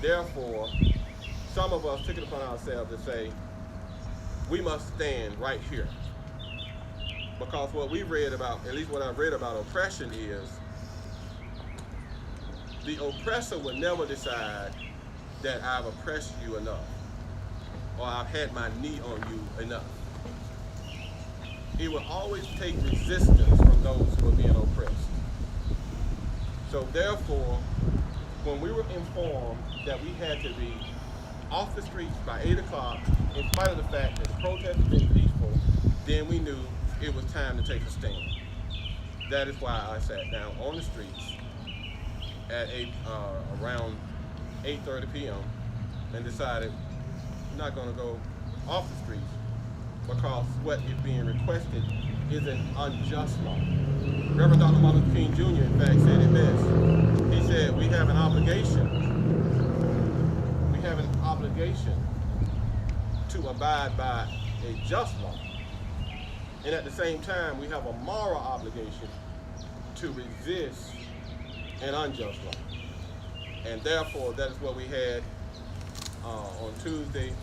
therefore, some of us took it upon ourselves to say, we must stand right here. Because what we read about, at least what I've read about oppression is, the oppressor will never decide that I've oppressed you enough, or I've had my knee on you enough. It will always take resistance from those who are being oppressed. So therefore, when we were informed that we had to be off the streets by 8 o'clock, in spite of the fact that the protest had been peaceful, then we knew it was time to take a stand. That is why I sat down on the streets at around 8:30 p.m. and decided I'm not going to go off the streets because what is being requested is an unjust law. Reverend Dr. Martin Luther King Jr. in fact said it best. He said we have an obligation to abide by a just law. And at the same time, we have a moral obligation to resist an unjust law. And therefore, that is what we had on Tuesday.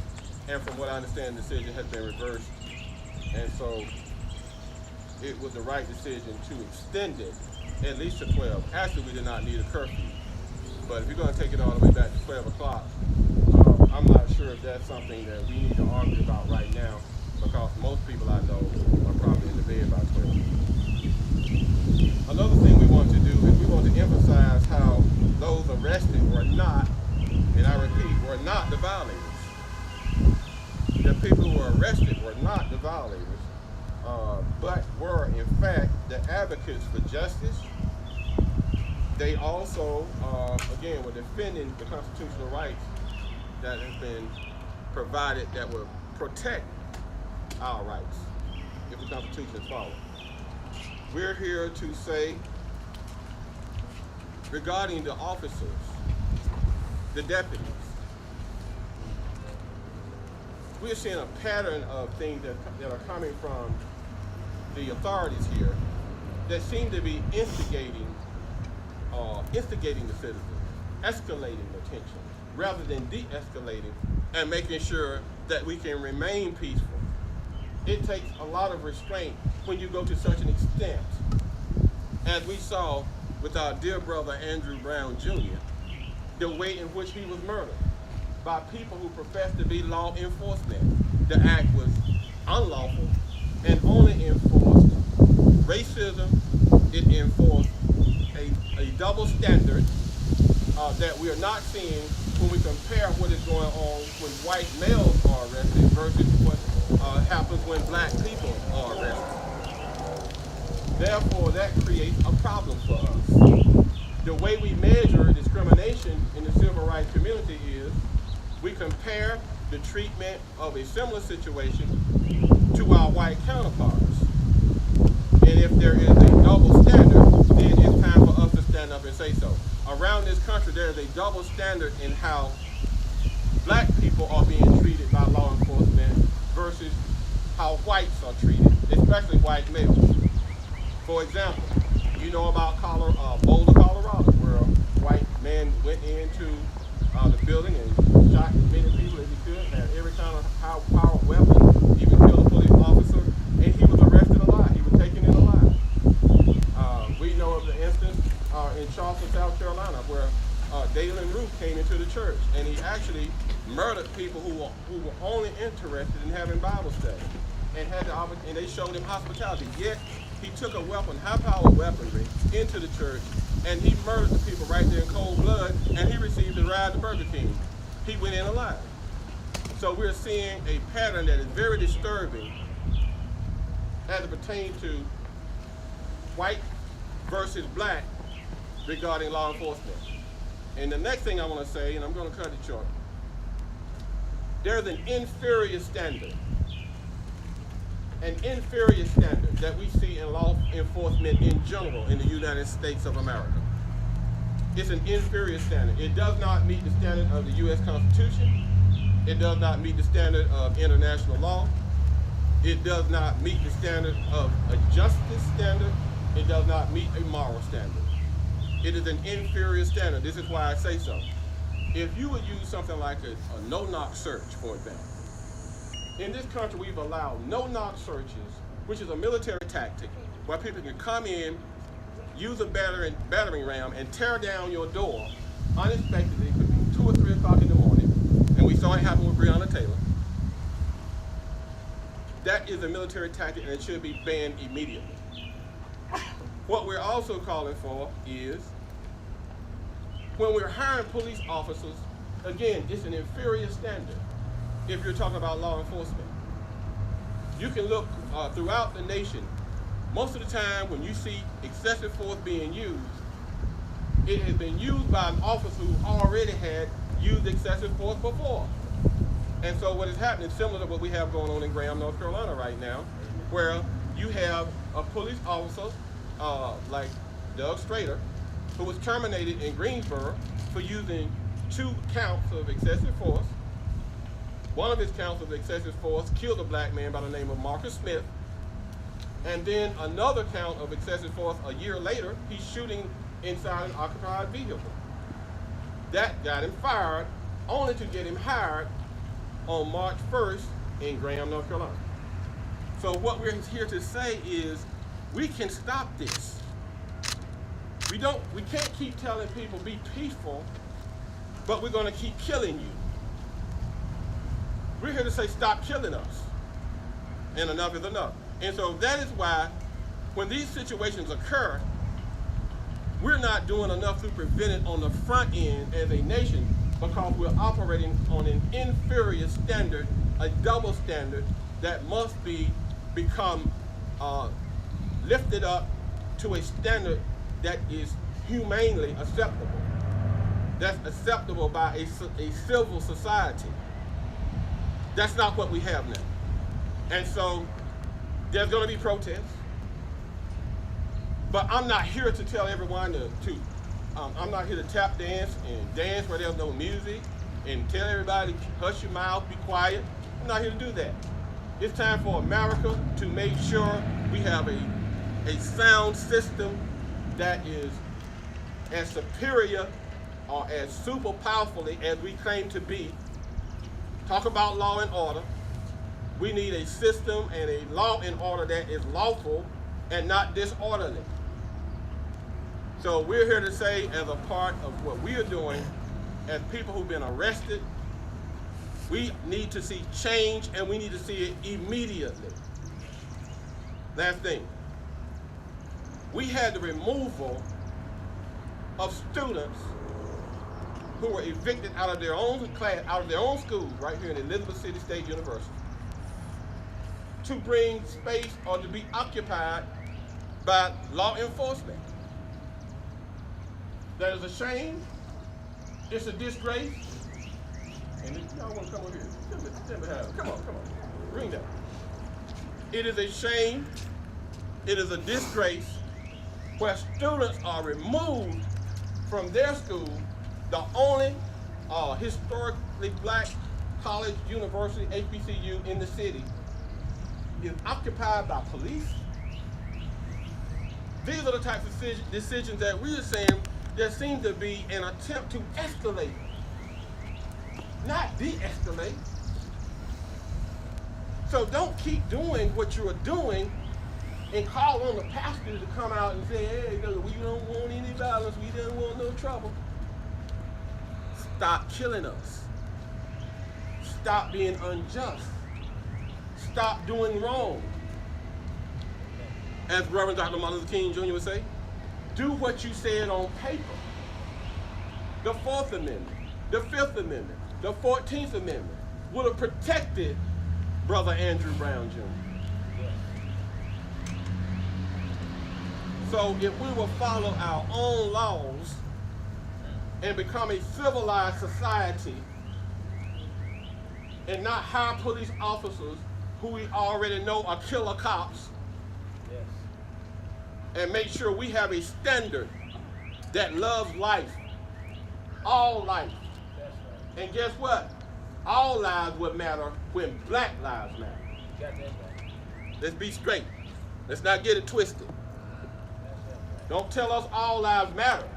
And from what I understand, the decision has been reversed. And so it was the right decision to extend it at least to 12. Actually, we did not need a curfew. But if you're going to take it all the way back to 12 o'clock, I'm not sure if that's something that we need to argue about right now, because most people I know are probably in the bed by 12. Another thing we want to do is we want to emphasize how those arrested were not, and I repeat, were not the violators. The people who were arrested were not the violators, but were in fact the advocates for justice. They also, again, were defending the constitutional rights that have been provided that will protect our rights if the Constitution is followed. We're here to say, regarding the officers, the deputies, we're seeing a pattern of things that are coming from the authorities here that seem to be instigating the citizens, escalating the tension, rather than de-escalating and making sure that we can remain peaceful. It takes a lot of restraint when you go to such an extent, as we saw with our dear brother Andrew Brown Jr., the way in which he was murdered by people who profess to be law enforcement. The act was unlawful and only enforced racism. It enforced a double standard that we are not seeing when we compare what is going on when white males are arrested versus what happens when black people are arrested. Therefore, that creates a problem for us. The way we measure discrimination in the civil rights community is we compare the treatment of a similar situation to our white counterparts. And if there is a double standard, then it's time for us to stand up and say so. Around this country, there is a double standard in how black people are being treated by law enforcement versus how whites are treated, especially white males. For example, you know about Boulder, Colorado, where a white man went into the building and shot as many people as he could, had every kind of high-powered weapon, even killed a police officer, and he was arrested alive. He was taken in alive. We know of the instance in Charleston, South Carolina, where Dalen Root came into the church, and he actually murdered people who were only interested in having Bible study, and they showed him hospitality. Yet he took a weapon, high-powered weaponry, into the church, and he murdered the people right there in cold blood, and he received a ride to Burger King. He went in alive. So we're seeing a pattern that is very disturbing as it pertains to white versus black regarding law enforcement. And the next thing I want to say, and I'm going to cut it short, there's an inferior standard that we see in law enforcement in general in the United States of America. It's an inferior standard. It does not meet the standard of the U.S. Constitution. It does not meet the standard of international law. It does not meet the standard of a justice standard. It does not meet a moral standard. It is an inferior standard. This is why I say so. if you would use something like a no-knock search, for example. In this country, we've allowed no-knock searches, which is a military tactic, where people can come in, use a battering ram, and tear down your door unexpectedly. It could be 2 or 3 o'clock in the morning, and we saw it happen with Breonna Taylor. That is a military tactic, and it should be banned immediately. What we're also calling for is, when we're hiring police officers, again, it's an inferior standard if you're talking about law enforcement. You can look throughout the nation. Most of the time when you see excessive force being used, it has been used by an officer who already had used excessive force before. And so what is happening is similar to what we have going on in Graham, North Carolina right now, where you have a police officer like Doug Strader, who was terminated in Greensboro for using 2 counts of excessive force. One of his counts of excessive force killed a black man by the name of Marcus Smith. And then another count of excessive force a year later, he's shooting inside an occupied vehicle. That got him fired, only to get him hired on March 1st in Graham, North Carolina. So what we're here to say is, we can stop this. We can't keep telling people be peaceful, but we're going to keep killing you. We're here to say stop killing us, and enough is enough. And so that is why when these situations occur, we're not doing enough to prevent it on the front end as a nation, because we're operating on an inferior standard, a double standard that must become lifted up to a standard that is humanely acceptable. That's acceptable by a civil society. That's not what we have now. And so there's going to be protests. But I'm not here to tell everyone I'm not here to tap dance and dance where there's no music and tell everybody, hush your mouth, be quiet. I'm not here to do that. It's time for America to make sure we have a sound system that is as superior or as super powerfully as we claim to be. Talk about law and order. We need a system and a law and order that is lawful and not disorderly. So we're here to say, as a part of what we are doing, as people who've been arrested, we need to see change, and we need to see it immediately. Last thing, we had the removal of students who were evicted out of their own class, out of their own schools, right here in Elizabeth City State University, to bring space or to be occupied by law enforcement. That is a shame. It's a disgrace. And if y'all want to come over here, come on. Bring that. It is a shame. It is a disgrace where students are removed from their school, the only historically black college, university, HBCU in the city, is occupied by police. These are the types of decisions that we are saying there seems to be an attempt to escalate, not de-escalate. So don't keep doing what you're doing and call on the pastors to come out and say, hey, we don't want any violence, we don't want no trouble. Stop killing us. Stop being unjust. Stop doing wrong. As Reverend Dr. Martin Luther King Jr. would say, do what you said on paper. The 4th Amendment, the 5th Amendment, the 14th Amendment would have protected Brother Andrew Brown Jr. So if we will follow our own laws and become a civilized society and not hire police officers who we already know are killer cops, and make sure we have a standard that loves life, all life. And guess what? All lives will matter when black lives matter. Let's be straight. Let's not get it twisted. Don't tell us all lives matter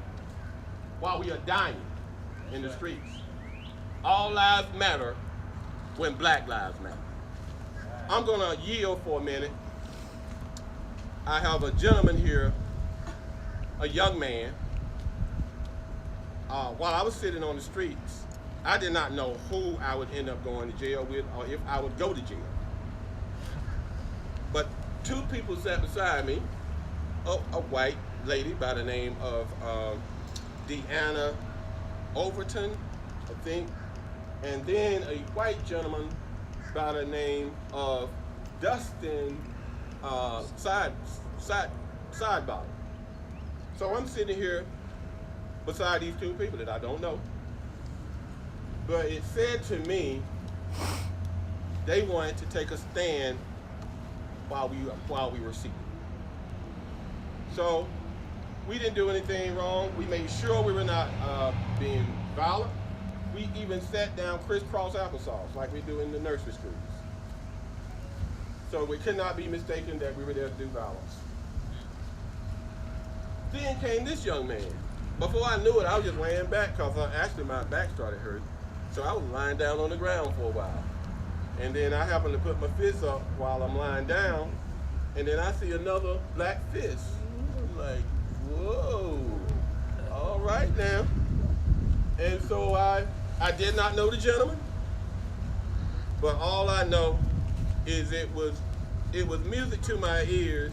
while we are dying in the streets. all lives matter when black lives matter. I'm gonna yield for a minute. I have a gentleman here, a young man. While I was sitting on the streets, I did not know who I would end up going to jail with or if I would go to jail. But two people sat beside me, a white lady by the name of Deanna Overton, I think, and then a white gentleman by the name of Dustin Sidebottom. So I'm sitting here beside these two people that I don't know, but it said to me they wanted to take a stand while we were seated. So we didn't do anything wrong. We made sure we were not being violent. We even sat down crisscross applesauce like we do in the nursery schools. So it could not be mistaken that we were there to do violence. Then came this young man. Before I knew it, I was just laying back because actually my back started hurting. So I was lying down on the ground for a while. And then I happened to put my fist up while I'm lying down, and then I see another black fist. I'm like, whoa, all right now. And so I did not know the gentleman, but all I know is it was music to my ears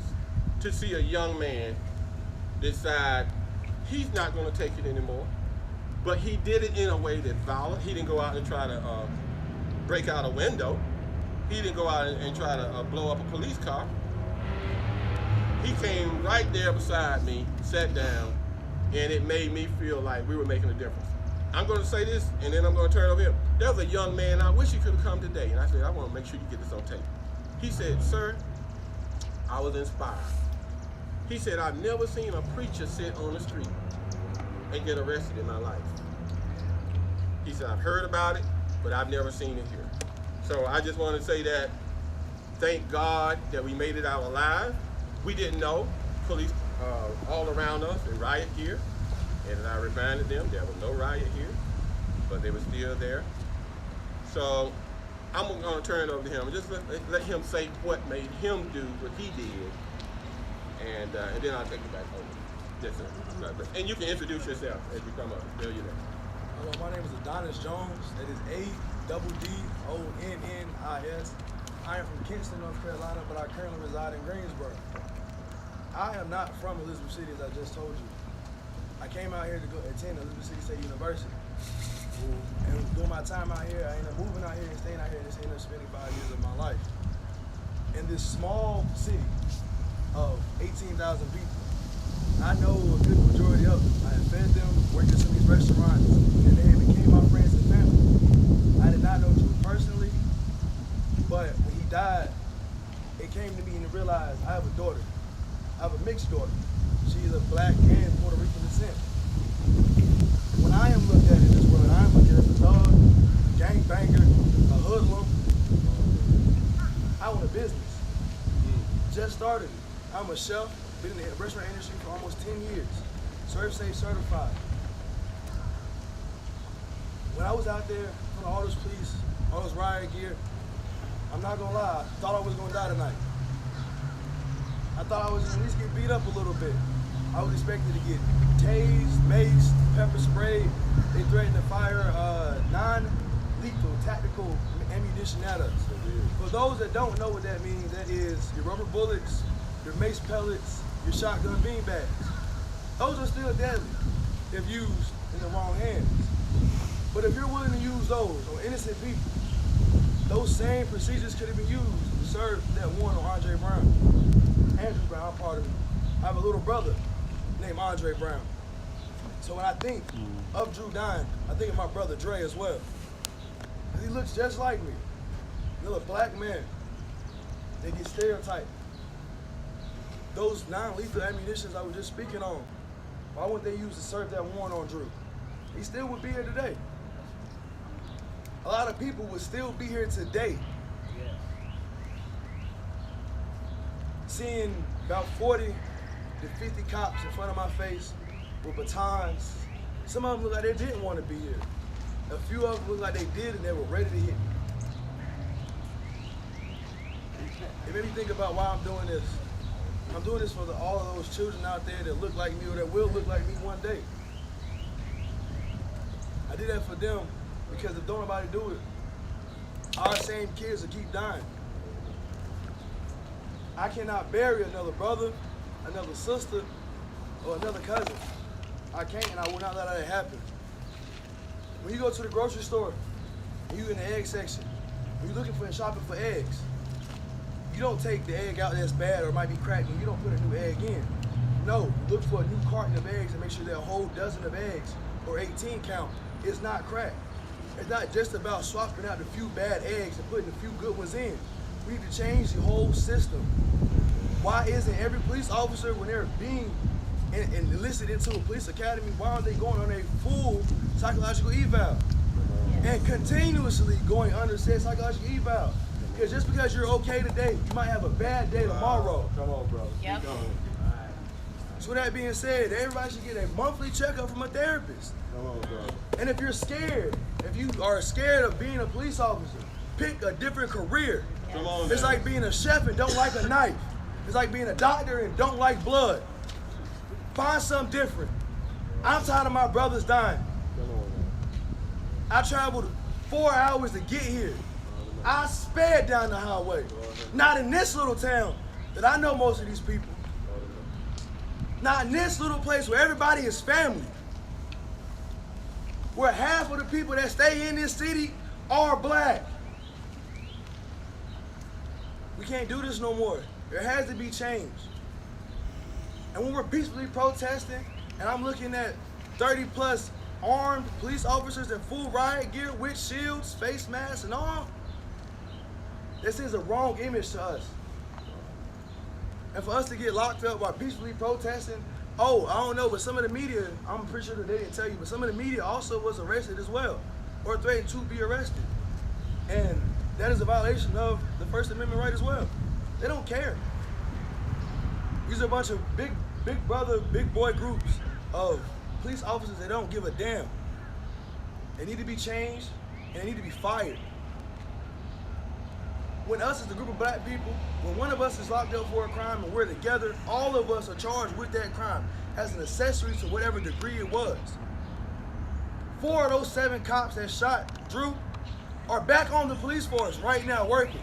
to see a young man decide he's not going to take it anymore. But he did it in a way that's violent. He didn't go out and try to break out a window. He didn't go out and try to blow up a police car. He came right there beside me, sat down, and it made me feel like we were making a difference. I'm going to say this, and then I'm going to turn it over here. There was a young man, I wish he could have come today. And I said, I want to make sure you get this on tape. He said, sir, I was inspired. He said, I've never seen a preacher sit on the street and get arrested in my life. He said, I've heard about it, but I've never seen it here. So I just want to say that, thank God that we made it out alive. We didn't know police all around us in riot gear. And I reminded them there was no riot here, but they were still there. So I'm going to turn it over to him and just let him say what made him do what he did, and then I'll take it back over. Yes, sir. And you can introduce yourself as you come up. There you go. Hello, my name is Adonis Jones. That is A-D-D-O-N-N-I-S. I am from Kinston, North Carolina, but I currently reside in Greensboro. I am not from Elizabeth City, as I just told you. I came out here to go attend Elizabeth City State University. And during my time out here, I ended up moving out here and staying out here and just ended up spending 5 years of my life. In this small city of 18,000 people, I know a good majority of them. I have fed them, worked at some of these restaurants, and they became my friends and family. I did not know Drew personally, but when he died, it came to me and realized I have a daughter. I have a mixed daughter. She's of black and Puerto Rican descent. When I am looked at in this world, I am looked at as a thug, gangbanger, a hoodlum. I own a business. Just started it. I'm a chef, been in the restaurant industry for almost 10 years. ServSafe certified. When I was out there on all this police, all this riot gear, I'm not gonna lie, I thought I was gonna die tonight. I thought I was at least get beat up a little bit. I was expected to get tased, maced, pepper sprayed. They threatened to fire non-lethal tactical ammunition at us. For those that don't know what that means, that is your rubber bullets, your mace pellets, your shotgun beanbags. Those are still deadly if used in the wrong hands. But if you're willing to use those on innocent people, those same procedures could have been used to serve that warrant on Andre Brown. Andrew Brown, I'm part of it. I have a little brother named Andre Brown. So when I think of Drew dying, I think of my brother Dre as well. He looks just like me. You're a black man. They get stereotyped. Those non-lethal ammunitions I was just speaking on, why wouldn't they use to serve that warrant on Drew? He still would be here today. A lot of people would still be here today. Seeing about 40 to 50 cops in front of my face with batons. Some of them look like they didn't want to be here. A few of them looked like they did, and they were ready to hit me. It made me think about why I'm doing this. I'm doing this for all of those children out there that look like me or that will look like me one day. I did that for them because if don't nobody do it, our same kids will keep dying. I cannot bury another brother, another sister, or another cousin. I can't, and I will not let that happen. When you go to the grocery store, and you in the egg section, when you're looking for and shopping for eggs, you don't take the egg out that's bad or might be cracked and you don't put a new egg in. No, look for a new carton of eggs and make sure that a whole dozen of eggs, or 18 count, is not cracked. It's not just about swapping out the few bad eggs and putting a few good ones in. We need to change the whole system. Why isn't every police officer, when they're being enlisted into a police academy, why aren't they going on a full psychological eval? And continuously going under said psychological eval? Because just because you're okay today, you might have a bad day tomorrow. Come on, bro. Yep. Keep going. So with that being said, everybody should get a monthly checkup from a therapist. Come on, bro. And if you're scared, if you are scared of being a police officer, pick a different career. Come on, It's man. like being a chef and don't like a knife. It's like being a doctor and don't like blood. Find something different. I'm tired of my brothers dying. Come on, man. I traveled 4 hours to get here. I sped down the highway. Not in this little town that I know most of these people. Not in this little place where everybody is family. Where half of the people that stay in this city are black. We can't do this no more. There has to be change. And when we're peacefully protesting, and I'm looking at 30 plus armed police officers in full riot gear with shields, face masks, and all, this is a wrong image to us. And for us to get locked up while peacefully protesting, oh, I don't know, but some of the media, I'm pretty sure that they didn't tell you, but some of the media also was arrested as well, or threatened to be arrested. And that is a violation of the First Amendment right as well. They don't care. These are a bunch of big brother, big boy groups of police officers that don't give a damn. They need to be changed, and they need to be fired. When us as a group of black people, when one of us is locked up for a crime and we're together, all of us are charged with that crime as an accessory to whatever degree it was. 4 of those 7 cops that shot Drew are back on the police force right now working.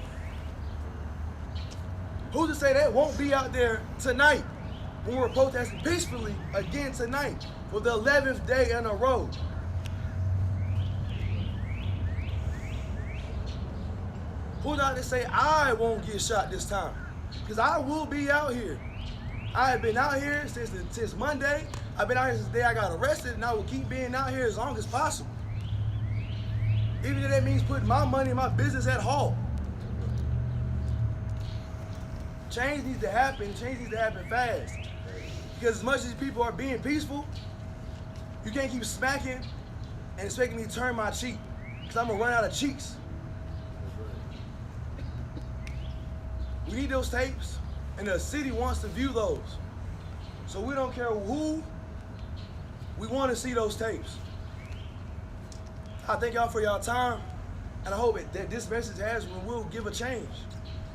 Who's to say that won't be out there tonight when we're protesting peacefully again tonight for the 11th day in a row? Who's out to say I won't get shot this time? Because I will be out here. I have been out here since Monday. I've been out here since the day I got arrested, and I will keep being out here as long as possible. Even if that means putting my money and my business at halt. Change needs to happen. Change needs to happen fast. Because as much as people are being peaceful, you can't keep smacking and expecting me to turn my cheek. Because I'm going to run out of cheeks. We need those tapes, and the city wants to view those. So we don't care who, we want to see those tapes. I thank y'all for y'all time, and I hope that this message will give a change.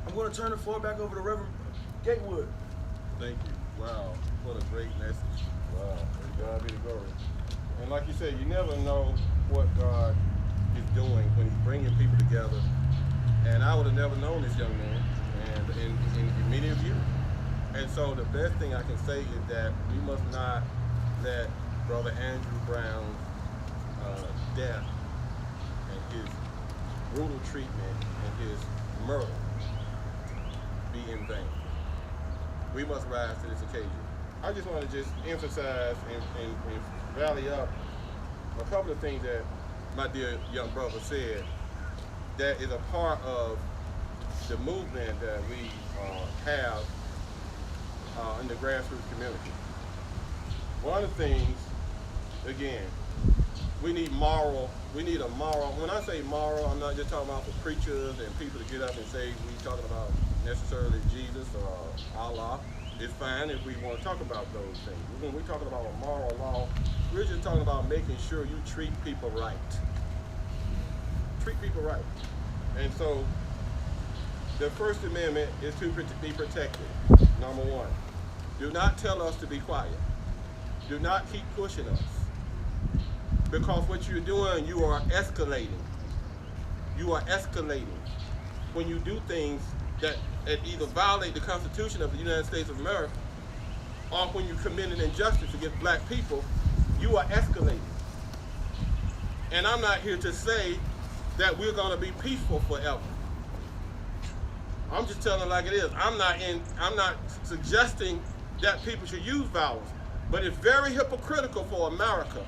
I'm going to turn the floor back over to Reverend Gatewood. Thank you. Wow, what a great message. Wow, to God be the glory. And like you said, you never know what God is doing when He's bringing people together. And I would have never known this young man, and many of you. And so the best thing I can say is that we must not let Brother Andrew Brown's death and his brutal treatment and his murder be in vain. We must rise to this occasion. I just want to emphasize and rally up a couple of things that my dear young brother said that is a part of the movement that we have in the grassroots community. One of the things, again, we need a moral. When I say moral, I'm not just talking about for preachers and people to get up and say we talking about necessarily Jesus or Allah. It's fine if we want to talk about those things. When we're talking about a moral law, we're just talking about making sure you treat people right. treat people right. And so the First Amendment is to be protected, number one. Do not tell us to be quiet. Do not keep pushing us. Because what you're doing, you are escalating. You are escalating when you do things that either violate the Constitution of the United States of America, or when you commit an injustice against black people, you are escalating. And I'm not here to say that we're going to be peaceful forever. I'm just telling it like it is. I'm not suggesting that people should use violence, but it's very hypocritical for America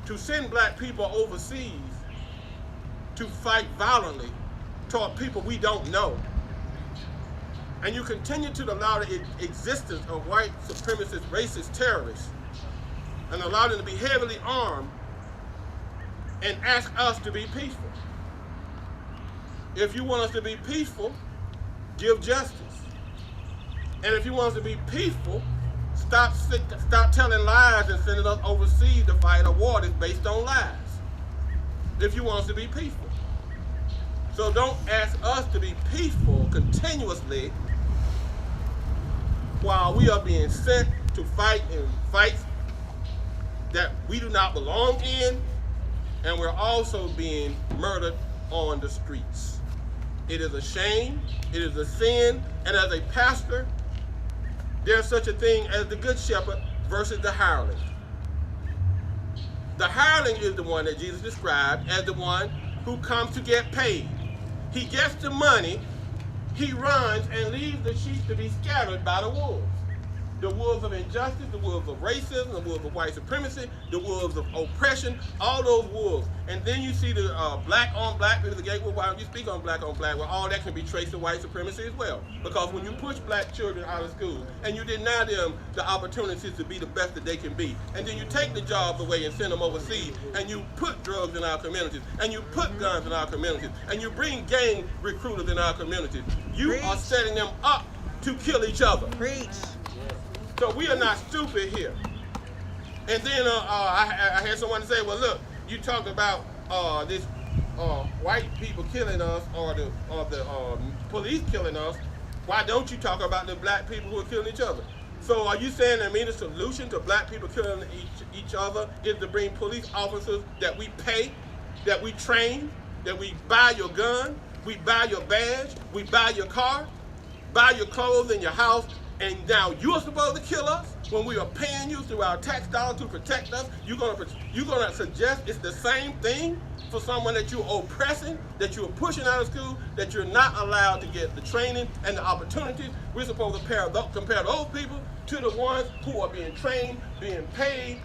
to send black people overseas to fight violently toward people we don't know. And you continue to allow the existence of white supremacist, racist terrorists and allow them to be heavily armed and ask us to be peaceful. If you want us to be peaceful, give justice. And if you want us to be peaceful, stop telling lies and sending us overseas to fight a war that's based on lies. If you want us to be peaceful. So don't ask us to be peaceful continuously while we are being sent to fight in fights that we do not belong in, and we're also being murdered on the streets. It is a shame, it is a sin, and as a pastor, there's such a thing as the good shepherd versus the hireling. The hireling is the one that Jesus described as the one who comes to get paid. He gets the money, he runs and leaves the sheep to be scattered by the wolves. The wolves of injustice, the wolves of racism, the wolves of white supremacy, the wolves of oppression, all those wolves. And then you see the black on black people, well, why don't you speak on black? Well, all that can be traced to white supremacy as well. Because when you push black children out of school and you deny them the opportunities to be the best that they can be, and then you take the jobs away and send them overseas, and you put drugs in our communities, and you put guns in our communities, and you bring gang recruiters in our communities, you are setting them up to kill each other. Preach. So we are not stupid here. And then I had someone say, well, look, you talked about this white people killing us or the police killing us. Why don't you talk about the black people who are killing each other? So are you saying that the solution to black people killing each other is to bring police officers that we pay, that we train, that we buy your gun, we buy your badge, we buy your car, buy your clothes and your house, and now you're supposed to kill us when we are paying you through our tax dollars to protect us? You're gonna suggest it's the same thing for someone that you're oppressing, that you're pushing out of school, that you're not allowed to get the training and the opportunities? We're supposed to compare those people to the ones who are being trained, being paid,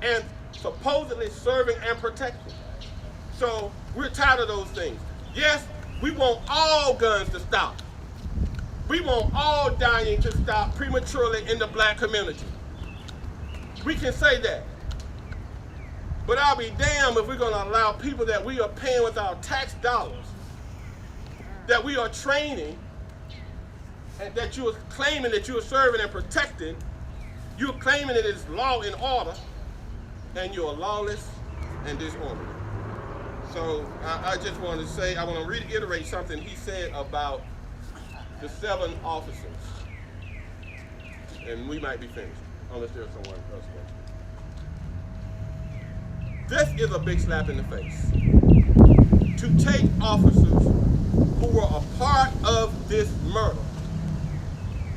and supposedly serving and protecting. So we're tired of those things. Yes, we want all guns to stop. We want all dying to stop prematurely in the black community. We can say that. But I'll be damned if we're going to allow people that we are paying with our tax dollars, that we are training, and that you are claiming that you are serving and protecting, you're claiming it is law and order, and you're lawless and disorderly. So I just want to say, I want to reiterate something he said about the 7 officers, and we might be finished, unless there's someone else. This is a big slap in the face. To take officers who were a part of this murder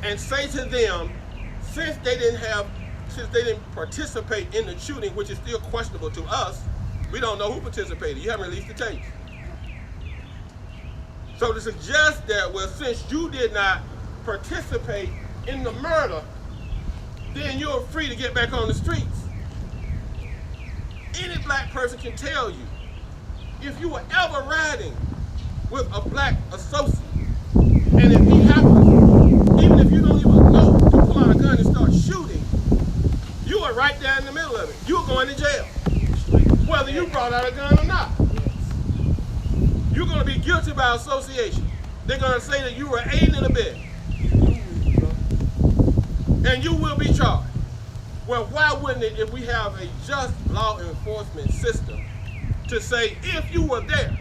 and say to them, since they didn't participate in the shooting, which is still questionable to us, we don't know who participated. You haven't released the tapes. So to suggest that, well, since you did not participate in the murder, then you're free to get back on the streets. Any black person can tell you, if you were ever riding with a black associate, and if he happens, even if you don't even know, to pull out a gun and start shooting, you are right there in the middle of it. You're going to jail, whether you brought out a gun or not. You're going to be guilty by association. They're going to say that you were aiding and abetting. And you will be charged. Well, why wouldn't it, if we have a just law enforcement system, to say if you were there,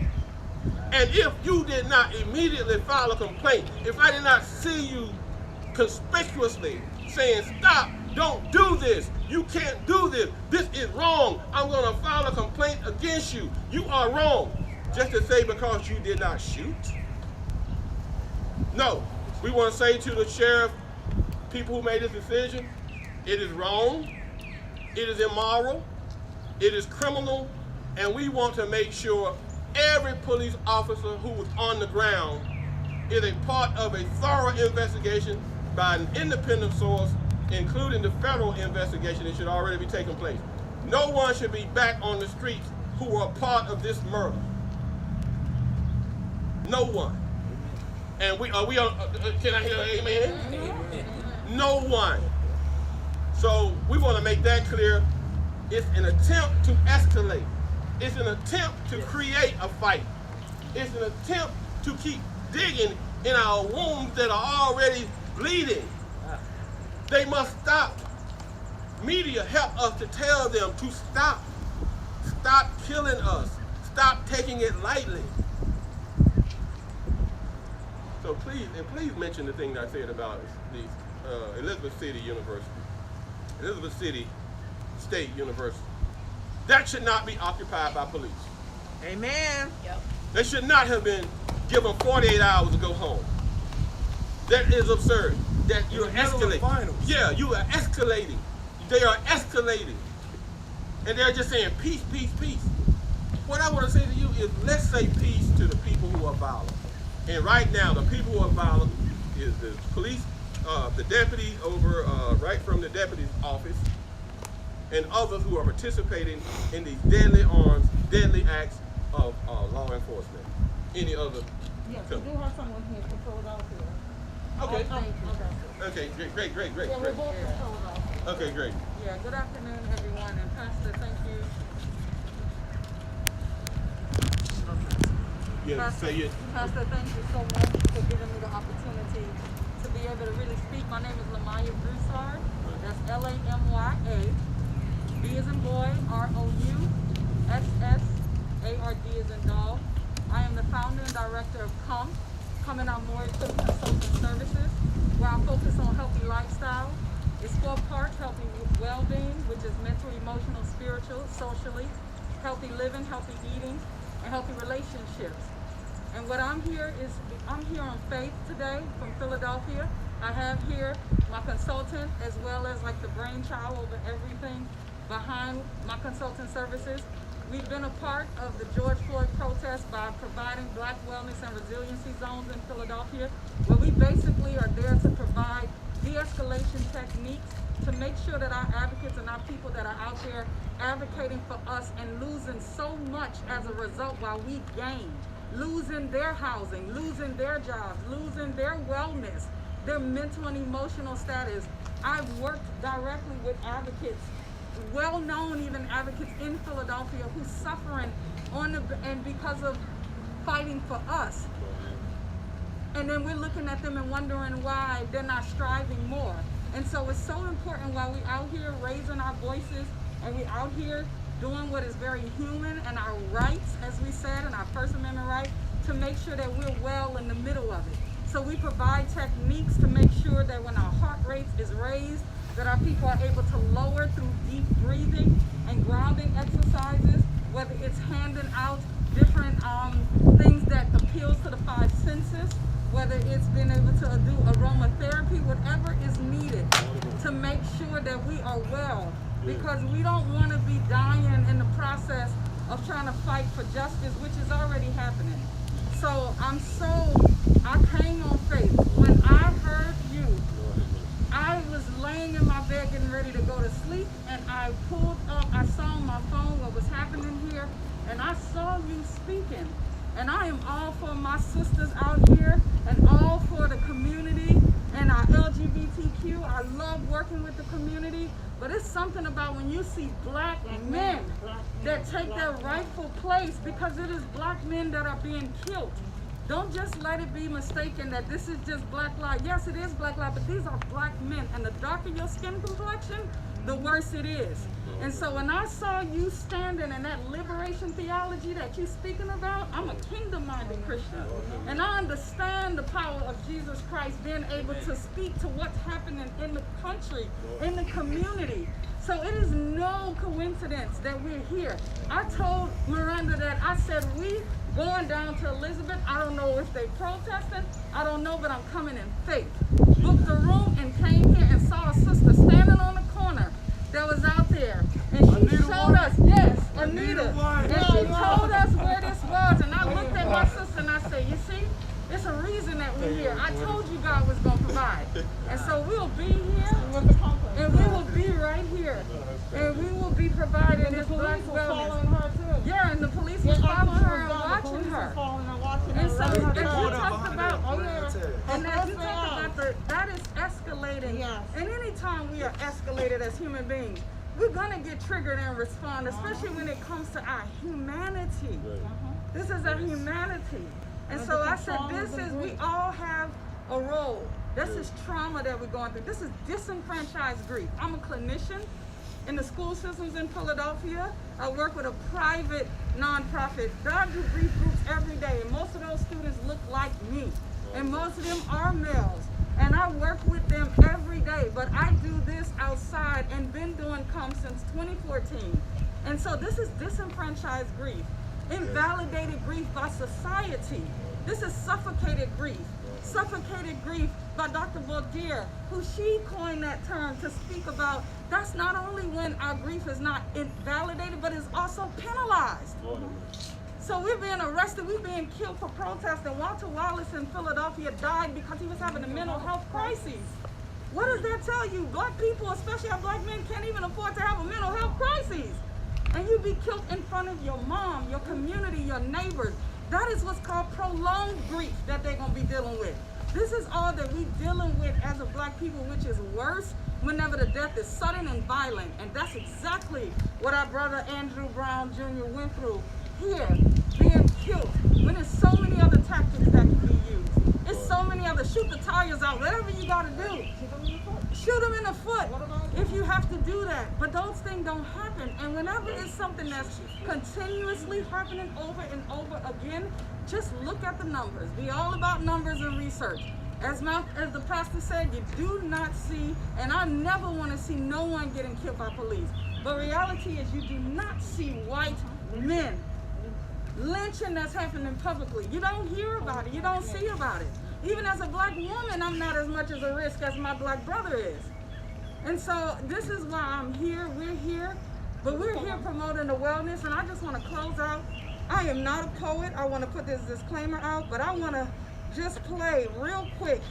and if you did not immediately file a complaint, if I did not see you conspicuously saying, stop, don't do this, you can't do this, this is wrong, I'm going to file a complaint against you, you are wrong, just to say because you did not shoot? No, we want to say to the sheriff, people who made this decision, it is wrong, it is immoral, it is criminal, and we want to make sure every police officer who was on the ground is a part of a thorough investigation by an independent source, including the federal investigation that should already be taking place. No one should be back on the streets who were a part of this murder. No one. And can I hear an amen? Amen? No one. So we want to make that clear. It's an attempt to escalate. It's an attempt to create a fight. It's an attempt to keep digging in our wounds that are already bleeding. They must stop. Media help us to tell them to stop. Stop killing us. Stop taking it lightly. So please mention the thing that I said about the Elizabeth City University, Elizabeth City State University. That should not be occupied by police. Amen. Yep. They should not have been given 48 hours to go home. That is absurd. That you're escalating. Yeah, you are escalating. They are escalating. And they're just saying peace, peace, peace. What I want to say to you is let's say peace to the people who are violent. And right now, the people who are violent is the police, the deputies over, right from the deputy's office, and others who are participating in these deadly arms, deadly acts of law enforcement. Any other? Yes, we do have someone here from Philadelphia. Okay. Thank you. Okay, great. Yeah, we're both from Philadelphia. Okay, great. Yeah, good afternoon, everyone, and Pastor, thank you. Yeah, say it. Pastor, thank you so much for giving me the opportunity to be able to really speak. My name is Lamaya Broussard. That's Lamya. B as in boy, ROUSSARD as in dog. I am the founder and director of Coming on More Equipment Consulting Services, where I focus on healthy lifestyle. It's 4 parts: healthy well-being, which is mental, emotional, spiritual, socially, healthy living, healthy eating, and healthy relationships. And what I'm here on faith today from Philadelphia. I have here my consultant as well as like the brainchild over everything behind my consulting services. We've been a part of the George Floyd protest by providing Black wellness and resiliency zones in Philadelphia, where we basically are there to provide de-escalation techniques to make sure that our advocates and our people that are out there advocating for us and losing so much as a result while we gain, losing their housing, losing their jobs, losing their wellness, their mental and emotional status. I've worked directly with advocates, well-known even advocates in Philadelphia who's suffering and because of fighting for us. And then we're looking at them and wondering why they're not striving more. And so it's so important while we're out here raising our voices and we're out here doing what is very human and our rights, as we said, and our First Amendment right, to make sure that we're well in the middle of it. So we provide techniques to make sure that when our heart rate is raised, that our people are able to lower through deep breathing and grounding exercises, whether it's handing out different things that appeals to the 5 senses, whether it's being able to do aromatherapy, whatever is needed to make sure that we are well, because we don't want to be dying in the process of trying to fight for justice, which is already happening. So I came on faith. When I heard you, I was laying in my bed getting ready to go to sleep, and I pulled up, I saw on my phone what was happening here, and I saw you speaking. And I am all for my sisters out here and all for the community and our LGBTQ. I love working with the community, but it's something about when you see black men that take their rightful place, because it is black men that are being killed. Don't just let it be mistaken that this is just black lives. Yes, it is black lives, but these are black men. And the darker your skin complexion, the worse it is. And so when I saw you standing in that liberation theology that you're speaking about, I'm a kingdom-minded Christian. And I understand the power of Jesus Christ being able to speak to what's happening in the country, in the community. So it is no coincidence that we're here. I told Miranda that I said, we going down to Elizabeth. I don't know if they protesting. I don't know, but I'm coming in faith. Booked a room and came here and saw a sister standing on the corner that was out there. And she showed us, yes, Anita. And she told us where this was. And I looked at my sister and I said, you see, it's a reason that we're here. I told you God was going to provide. And so we'll be here. And we will be right here. And we will be providing this black wellness. Yeah, and the police was following her and watching her. And so as you talked about, and as you talked about that is escalating. Yes. And anytime we are escalated as human beings, we're gonna get triggered and respond, especially when it comes to our humanity. This is a humanity. And so I said, we all have a role. This is trauma that we're going through. This is disenfranchised grief. I'm a clinician in the school systems in Philadelphia. I work with a private nonprofit. I do grief groups every day, and most of those students look like me. And most of them are males. And I work with them every day, but I do this outside and been doing COME since 2014. And so this is disenfranchised grief, invalidated grief by society. This is suffocated grief. Suffocated grief by Dr. Baudelaire, who she coined that term to speak about. That's not only when our grief is not invalidated, but is also penalized. So we're being arrested, we're being killed for protesting. Walter Wallace in Philadelphia died because he was having a mental health crisis. What does that tell you? Black people, especially our black men, can't even afford to have a mental health crisis. And you be killed in front of your mom, your community, your neighbors. That is what's called prolonged grief that they're gonna be dealing with. This is all that we're dealing with as a black people, which is worse whenever the death is sudden and violent. And that's exactly what our brother Andrew Brown Jr. went through here, being killed, when there's so many other tactics that can be used. There's so many other, shoot the tires out, whatever you gotta do. Shoot them in the foot if you have to do that. But those things don't happen. And whenever it's something that's continuously happening over and over again, just look at the numbers. Be all about numbers and research. As the pastor said, you do not see, and I never want to see no one getting killed by police. But reality is you do not see white men lynching that's happening publicly. You don't hear about it. You don't see about it. Even as a black woman, I'm not as much as a risk as my black brother is. And so this is why I'm here. We're here. But we're here promoting the wellness. And I just want to close out. I am not a poet. I want to put this disclaimer out. But I want to just play real quick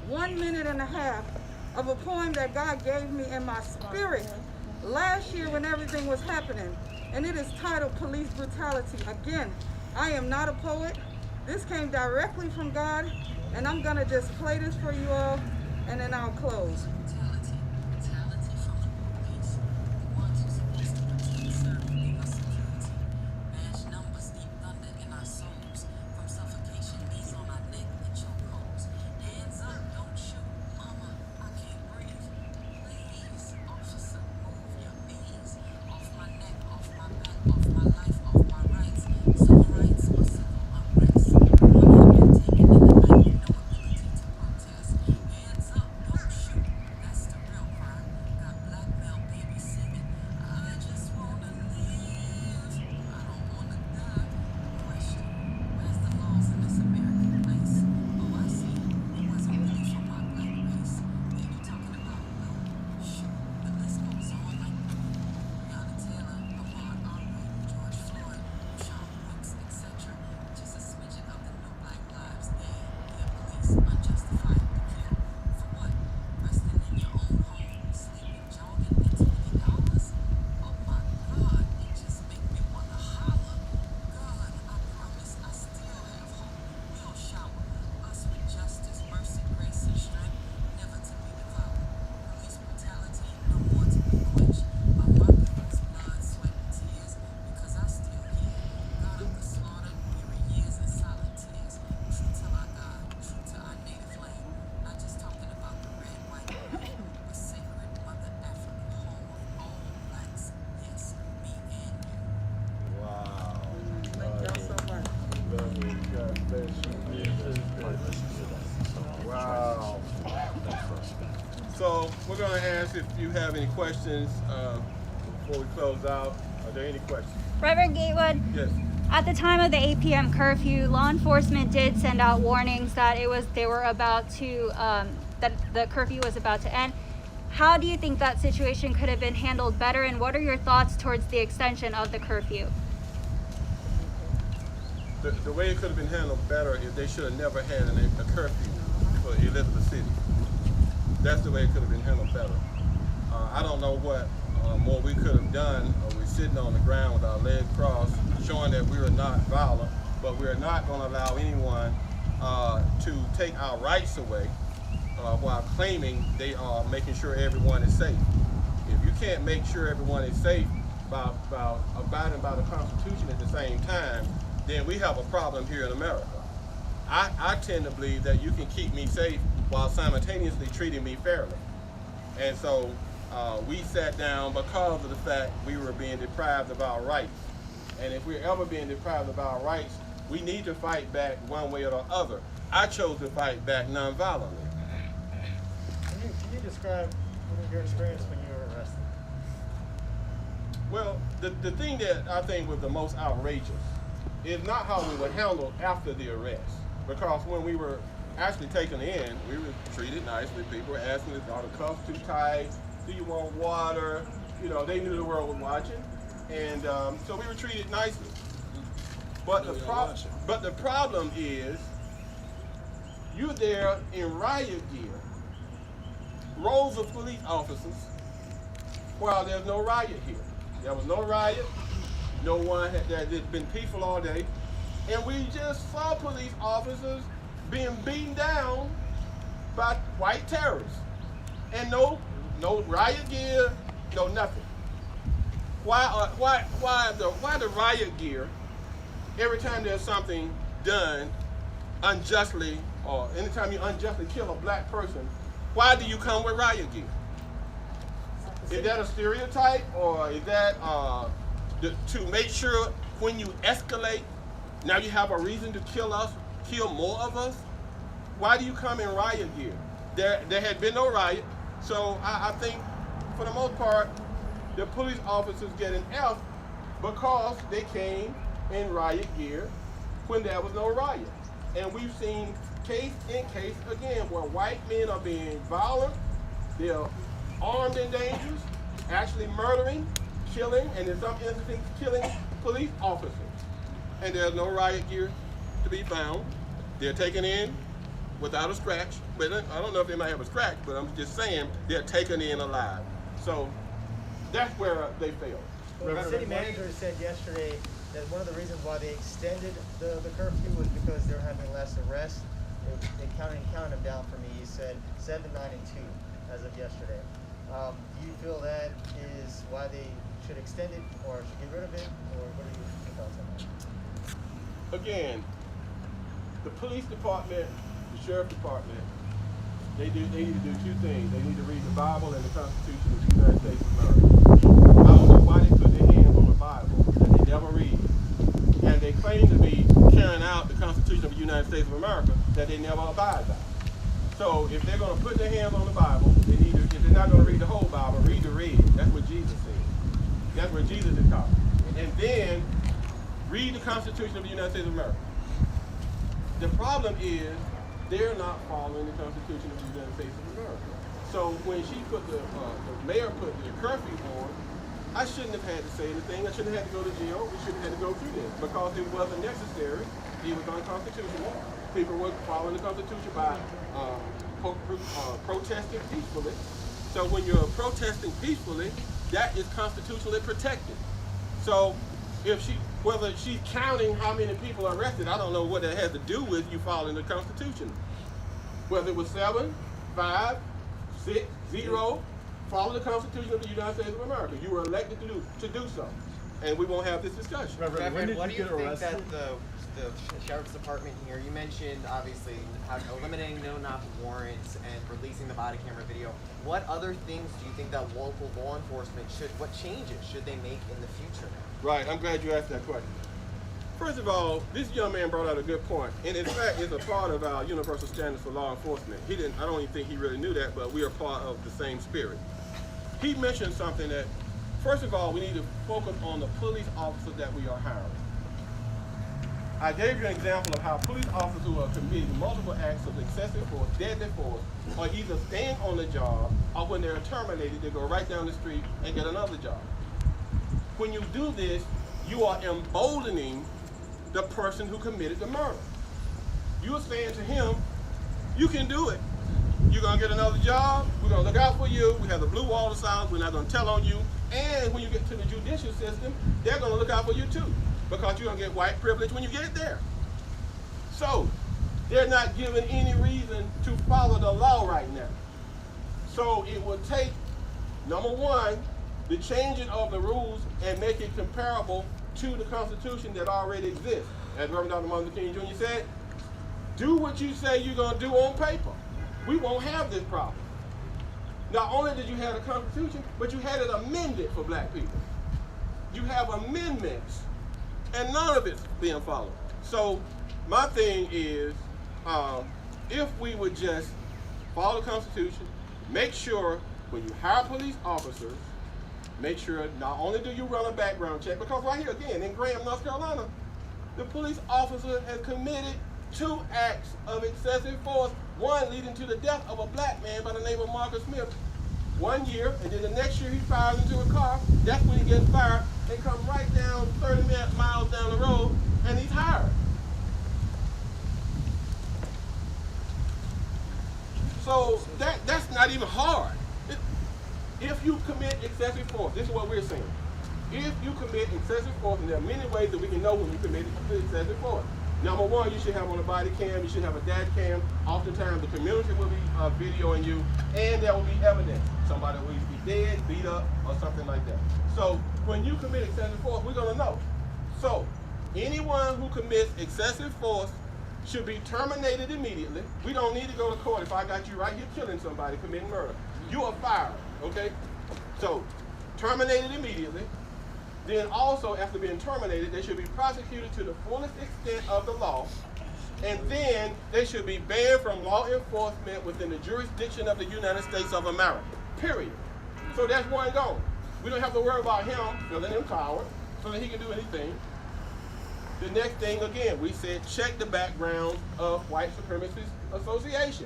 1.5 minutes of a poem that God gave me in my spirit last year when everything was happening. And it is titled Police Brutality. Again, I am not a poet. This came directly from God. And I'm going to just play this for you all, and then I'll close. ask if you have any questions before we close out. Are there any questions? Reverend Gatewood, Yes. at the time of the 8 p.m. curfew, law enforcement did send out warnings that that the curfew was about to end. How do you think that situation could have been handled better, and what are your thoughts towards the extension of the curfew? The way it could have been handled better is they should have never had a curfew for Elizabeth City. That's the way it could have been handled better. I don't know what more we could have done. We're sitting on the ground with our legs crossed, showing that we are not violent, but we're not going to allow anyone to take our rights away while claiming they are making sure everyone is safe. If you can't make sure everyone is safe by abiding by the Constitution at the same time, then we have a problem here in America. I tend to believe that you can keep me safe while simultaneously treating me fairly. And so we sat down because of the fact we were being deprived of our rights. And if we're ever being deprived of our rights, we need to fight back one way or the other. I chose to fight back nonviolently. Can you describe your experience when you were arrested? Well, the thing that I think was the most outrageous is not how we were handled after the arrest. Because when we were actually taken in, we were treated nicely. People were asking us, are the cuffs too tight? Do you want water? You know, they knew the world was watching. And so we were treated nicely. But the problem is, you're there in riot gear, rows of police officers, while there's no riot here. There was no riot. No one had been peaceful all day. And we just saw police officers being beaten down by white terrorists. And no riot gear, no nothing. Why the riot gear every time there's something done unjustly, or anytime you unjustly kill a black person, why do you come with riot gear? Is that a stereotype, or is that to make sure when you escalate, now you have a reason to kill more of us? Why do you come in riot gear? There had been no riot, so I think for the most part, the police officers get an F because they came in riot gear when there was no riot. And we've seen case in case again where white men are being violent, they're armed and dangerous, actually murdering, killing, and in some instances killing police officers. And there's no riot gear to be found. They're taken in without a scratch. But I don't know if they might have a scratch, but I'm just saying they're taken in alive. So that's where they failed. Well, the city manager said yesterday that one of the reasons why they extended the curfew was because they're having less arrests. They counted them down for me. He said 7, 9, and 2 as of yesterday. Do you feel that is why they should extend it or should get rid of it, or what are your thoughts on that? Again, the police department, the sheriff department, they need to do two things. They need to read the Bible and the Constitution of the United States of America. I don't know why they put their hands on the Bible that they never read. And they claim to be carrying out the Constitution of the United States of America that they never abide by. So if they're going to put their hands on the Bible, they need to, if they're not going to read the whole Bible, read the red. That's what Jesus said. That's what Jesus is talking. And then read the Constitution of the United States of America. The problem is they're not following the Constitution of the United States of America. So when she put the mayor put the curfew on, I shouldn't have had to say anything. I shouldn't have had to go to jail. We shouldn't have had to go through this because it wasn't necessary. It was unconstitutional. People were following the Constitution by protesting peacefully. So when you're protesting peacefully, that is constitutionally protected. So whether she's counting how many people are arrested, I don't know what that has to do with you following the Constitution. Whether it was 7, 5, 6, 0, follow the Constitution of the United States of America. You were elected to do so. And we won't have this discussion. Reverend, what do you think that the Sheriff's Department here, you mentioned obviously how eliminating no-knock warrants and releasing the body camera video. What other things do you think that local law enforcement what changes should they make in the future? Right, I'm glad you asked that question. First of all, this young man brought out a good point, and in fact, it's a part of our universal standards for law enforcement. I don't even think he really knew that, but we are part of the same spirit. he mentioned something that, first of all, we need to focus on the police officers that we are hiring. I gave you an example of how police officers who are committing multiple acts of excessive force, deadly force, are either staying on the job or when they're terminated, they go right down the street and get another job. When you do this, you are emboldening the person who committed the murder. You are saying to him, you can do it. You're going to get another job. We're going to look out for you. We have the blue wall of silence. We're not going to tell on you. And when you get to the judicial system, they're going to look out for you too, because you're going to get white privilege when you get there. So they're not given any reason to follow the law right now. So it will take, number one, the changing of the rules and make it comparable to the Constitution that already exists. As Reverend Dr. Martin Luther King Jr. said, do what you say you're going to do on paper. We won't have this problem. Not only did you have the Constitution, but you had it amended for black people. You have amendments, and none of it's being followed. So my thing is, if we would just follow the Constitution, make sure when you hire police officers, make sure not only do you run a background check, because right here again in Graham, North Carolina, the police officer has committed 2 acts of excessive force, one leading to the death of a black man by the name of Marcus Smith. 1 year, and then the next year he fires into a car. That's when he gets fired. They come right down 30 miles down the road, and he's hired. So that's not even hard. If you commit excessive force, this is what we're saying. If you commit excessive force, and there are many ways that we can know when you commit excessive force. Number one, you should have on a body cam, you should have a dash cam. Oftentimes the community will be videoing you, and there will be evidence. Somebody will be dead, beat up, or something like that. So when you commit excessive force, we're gonna know. So anyone who commits excessive force should be terminated immediately. We don't need to go to court if I got you right here killing somebody, committing murder. You are fired, okay? So terminated immediately. Then also, after being terminated, they should be prosecuted to the fullest extent of the law, and then they should be banned from law enforcement within the jurisdiction of the United States of America, period. So that's one gone. We don't have to worry about him feeling empowered so that he can do anything. The next thing, again, we said check the background of white supremacist association.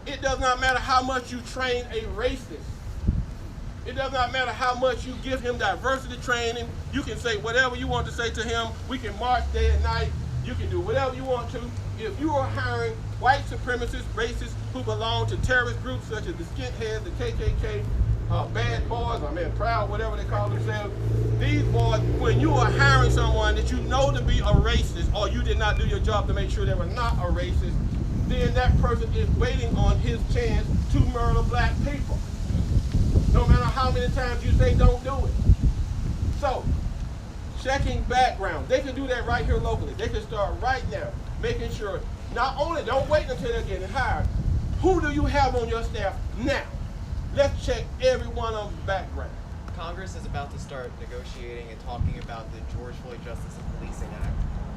It does not matter how much you train a racist. It does not matter how much you give him diversity training. You can say whatever you want to say to him. We can march day and night. You can do whatever you want to. If you are hiring white supremacists, racists who belong to terrorist groups such as the skinheads, the KKK, bad boys, proud, whatever they call themselves, these boys, when you are hiring someone that you know to be a racist, or you did not do your job to make sure they were not a racist, then that person is waiting on his chance to murder black people. No matter how many times you say don't do it. So, checking background. They can do that right here locally. They can start right now, making sure, not only, don't wait until they're getting hired. Who do you have on your staff now? Let's check every one of them's background. Congress is about to start negotiating and talking about the George Floyd Justice and Policing Act.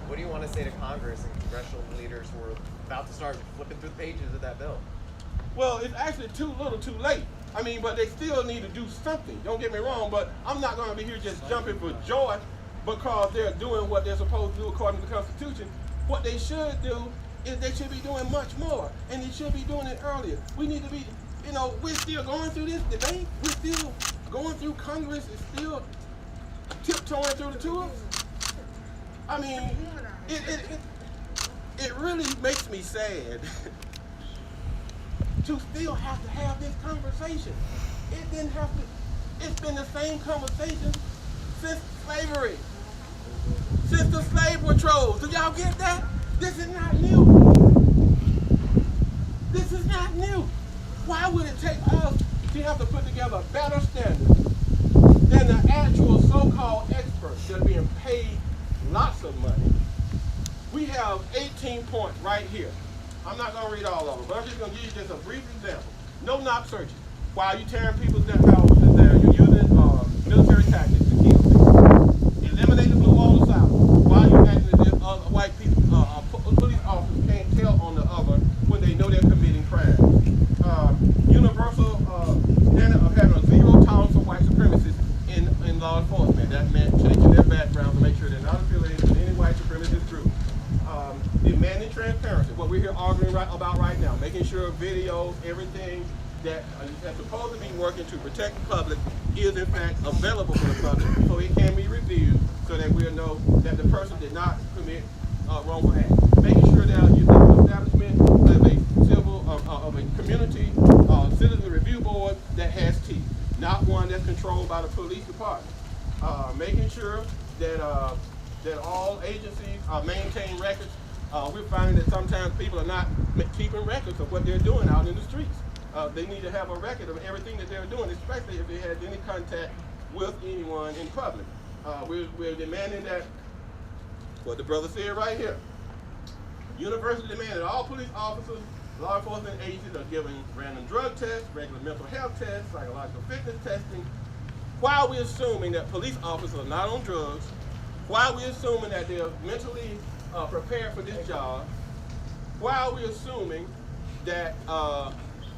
What do you want to say to Congress and congressional leaders who are about to start flipping through the pages of that bill? Well, it's actually too little too late. But they still need to do something. Don't get me wrong, but I'm not going to be here just jumping for joy because they're doing what they're supposed to do according to the Constitution. What they should do is they should be doing much more, and they should be doing it earlier. We need to be, we're still going through this debate. We're still going through Congress. It's still tiptoeing through the tulips. It really makes me sad to still have to have this conversation. It didn't have to, it's been the same conversation since slavery, since the slave patrols. Do y'all get that? This is not new. This is not new. Why would it take us to have to put together better standards than the actual so-called experts that are being paid lots of money? We have 18 points right here. I'm not going to read all of them, but I'm just going to give you just a brief example. No knock searches. While you're tearing people's houses down, you're using military tactics to kill people. Eliminate the blue wall of silence. While you're acting as if white people, police officers can't tell on the other when they know they're committing crimes. Universal standard of having a 0 demanding transparency, what we're here arguing about right now, making sure videos, everything that that's supposed to be working to protect the public is in fact available for the public, so it can be reviewed, so that we'll know that the person did not commit wrongful acts. Making sure that you have an establishment of a civil of a community citizen review board that has teeth, not one that's controlled by the police department. Making sure that that all agencies maintain records. We're finding that sometimes people are not keeping records of what they're doing out in the streets. They need to have a record of everything that they're doing, especially if they had any contact with anyone in public. We're demanding that, what the brother said right here, universally demand that all police officers, law enforcement agencies are giving random drug tests, regular mental health tests, psychological fitness testing, while we're assuming that police officers are not on drugs, while we're assuming that they're mentally prepared for this job, while we're assuming that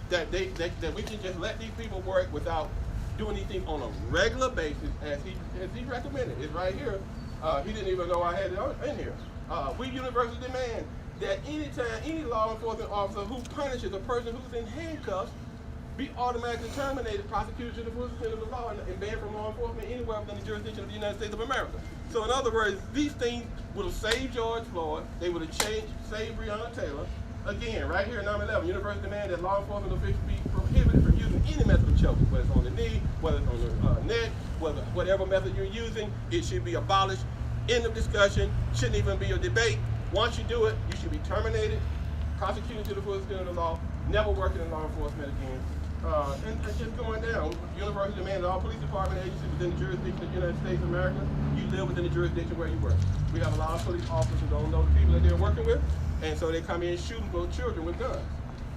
that we can just let these people work without doing anything on a regular basis, as he recommended. It's right here. He didn't even know I had it in here. We universally demand that anytime any law enforcement officer who punishes a person who's in handcuffs be automatically terminated, prosecuted to the full extent of the law, and banned from law enforcement anywhere within the jurisdiction of the United States of America. So in other words, these things would have saved George Floyd. They would have saved Breonna Taylor. Again, right here in number 11, universal demand that law enforcement officials be prohibited from using any method of choking, whether it's on the knee, whether it's on the neck, whatever method you're using, it should be abolished. End of discussion. Shouldn't even be a debate. Once you do it, you should be terminated, prosecuted to the full extent of the law, never working in law enforcement again. And just going down, universal demand that all police department agencies within the jurisdiction of the United States of America, you live within the jurisdiction where you work. We have a lot of police officers who don't know the people that they're working with, and so they come in shooting little children with guns.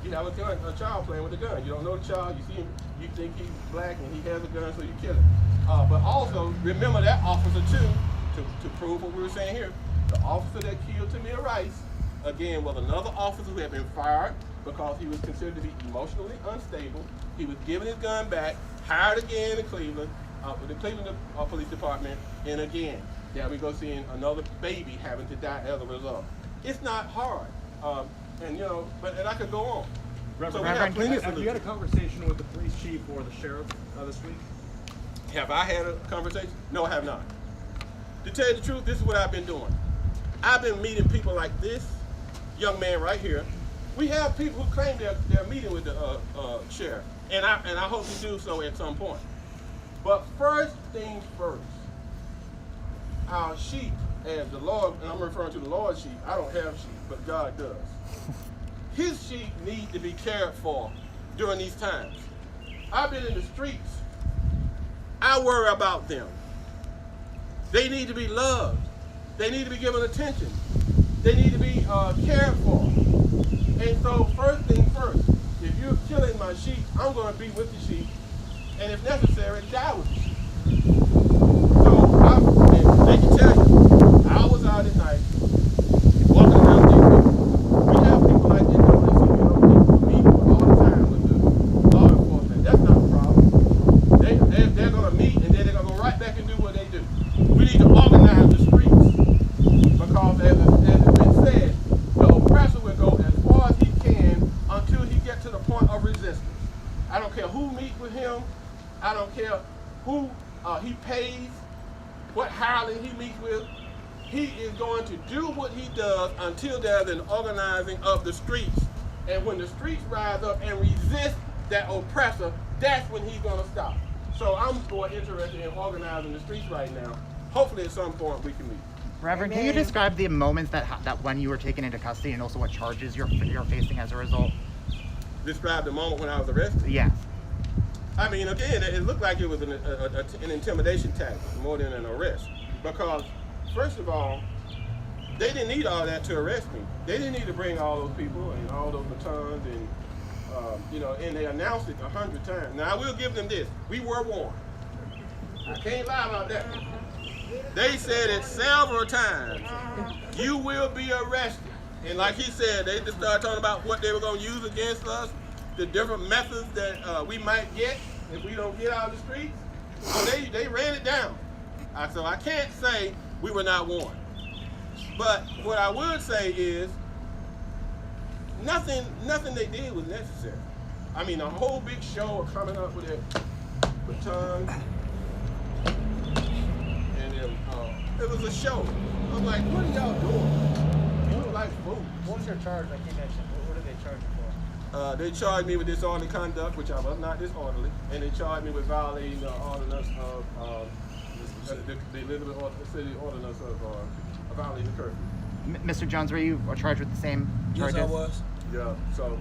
You have a child playing with a gun. You don't know the child, you see him, you think he's black and he has a gun, so you kill him. But also, remember that officer too, to prove what we were saying here, the officer that killed Tamir Rice, again, was another officer who had been fired because he was considered to be emotionally unstable. He was given his gun back, hired again in Cleveland, with the Cleveland Police Department, and again, there we go seeing another baby having to die as a result. It's not hard, and I could go on. Reverend, have you had a conversation with the police chief or the sheriff this week? Have I had a conversation? No, I have not. To tell you the truth, this is what I've been doing. I've been meeting people like this young man right here. We have people who claim they're meeting with the sheriff, and I hope to do so at some point. But first things first, our sheep, as the Lord, and I'm referring to the Lord's sheep, I don't have sheep, but God does. His sheep need to be cared for during these times. I've been in the streets. I worry about them. They need to be loved. They need to be given attention. They need to be cared for. And so first thing first, if you're killing my sheep, I'm going to be with the sheep, and if necessary, die with the sheep. So they can tell you, I was out at night, walking around these. We have people like this who meet all the time with the law enforcement. That's not a problem. They're going to meet, and then they're going to go right back and do what they do. We need to organize the streets, because as it's been said, the oppressor will go as far as he can until he gets to the point of resistance. I don't care who meets with him. I don't care who he pays, what hireling he meets with. He is going to do what he does until there's an organizing of the streets. And when the streets rise up and resist that oppressor, that's when he's going to stop. So I'm more interested in organizing the streets right now. Hopefully at some point we can meet. Reverend, can you describe the moments that when you were taken into custody, and also what charges you're facing as a result? Describe the moment when I was arrested? Yeah. I mean, again, it looked like it was an intimidation tactic more than an arrest. Because, first of all, they didn't need all that to arrest me. They didn't need to bring all those people and all those batons and, and they announced it 100 times. Now, I will give them this. We were warned. I can't lie about that. They said it several times. You will be arrested. And like he said, they just started talking about what they were going to use against us, the different methods that we might get if we don't get out of the streets. So they ran it down. So I can't say we were not warned. But what I would say is nothing they did was necessary. I mean, a whole big show of coming up with that baton, and then it was a show. I'm like, what are y'all doing? You look like fools. What was your charge, like you mentioned? What did they charge you for? They charged me with disorderly conduct, which I was not disorderly, and they charged me with violating the ordinance of the Elizabeth City ordinance of violating the curfew. Mr. Jones, were you charged with the same charges? Yes, I was. Yeah, so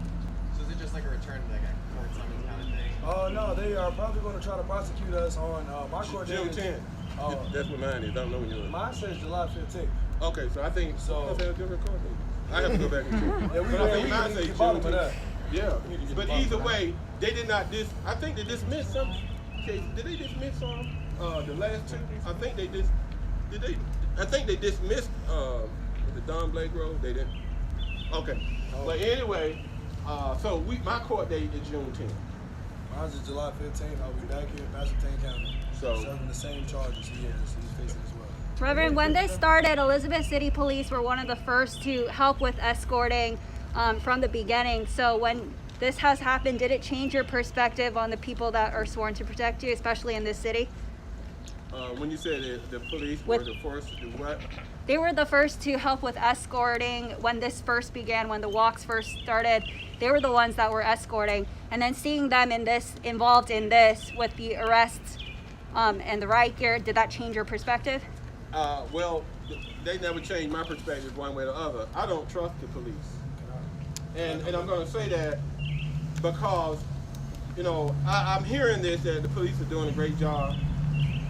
So is it just like a return to like a court summons kind of thing? Oh no, they are probably going to try to prosecute us on my court June date. 10th. That's what mine is. I don't know when yours is. Mine says July 15th. Okay, so I think So- that's a different court date. I have to go back and check. Yeah, we But I think mine can say get bottom June of that. 10th. Yeah, We need to get but bottom either of that. way, they did not I think they dismissed some cases. Did they dismiss the last two? I think they I think they dismissed the Don Blake Road. They didn't. Okay, but anyway, so my court date is June 10th. Mine's is July 15th. I'll be back here in Pasquotank County. So- serving the same charges he's facing as well. Reverend, when this started, Elizabeth City Police were one of the first to help with escorting from the beginning. So when this has happened, did it change your perspective on the people that are sworn to protect you, especially in this city? When you said the police With- were the first to do what? They were the first to help with escorting when this first began, when the walks first started. They were the ones that were escorting. And then seeing them involved in this with the arrests and the riot gear, did that change your perspective? Well, they never changed my perspective one way or the other. I don't trust the police. And I'm going to say that because, I'm hearing this, that the police are doing a great job,